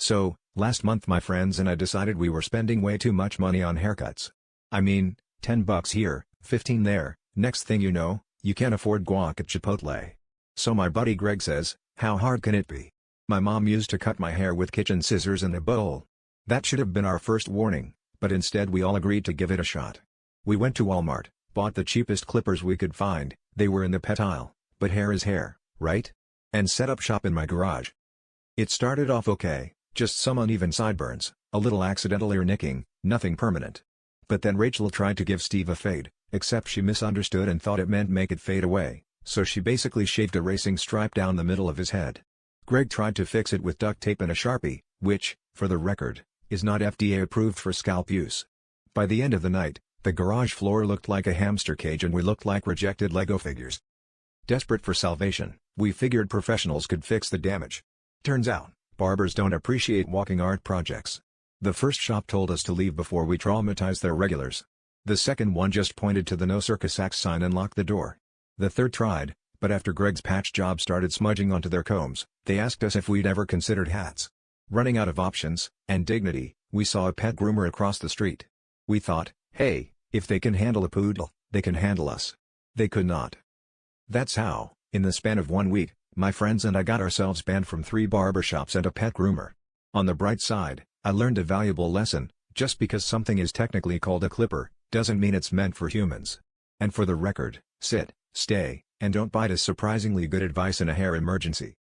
So, last month my friends and I decided we were spending way too much money on haircuts. I mean, $10 here, 15 there, next thing you know, you can't afford guac at Chipotle. So my buddy Greg says, how hard can it be? My mom used to cut my hair with kitchen scissors and a bowl. That should have been our first warning, but instead we all agreed to give it a shot. We went to Walmart, bought the cheapest clippers we could find, they were in the pet aisle, but hair is hair, right? And set up shop in my garage. It started off okay, just some uneven sideburns, a little accidental ear nicking, nothing permanent. But then Rachel tried to give Steve a fade, except she misunderstood and thought it meant make it fade away, so she basically shaved a racing stripe down the middle of his head. Greg tried to fix it with duct tape and a Sharpie, which, for the record, is not FDA approved for scalp use. By the end of the night, the garage floor looked like a hamster cage and we looked like rejected Lego figures. Desperate for salvation, we figured professionals could fix the damage. Turns out, barbers don't appreciate walking art projects. The first shop told us to leave before we traumatized their regulars. The second one just pointed to the no circus acts sign and locked the door. The third tried, but after Greg's patch job started smudging onto their combs, they asked us if we'd ever considered hats. Running out of options, and dignity, we saw a pet groomer across the street. We thought, hey, if they can handle a poodle, they can handle us. They could not. That's how, in the span of 1 week, my friends and I got ourselves banned from 3 barbershops and a pet groomer. On the bright side, I learned a valuable lesson: just because something is technically called a clipper, doesn't mean it's meant for humans. And for the record, sit, stay, and don't bite is surprisingly good advice in a hair emergency.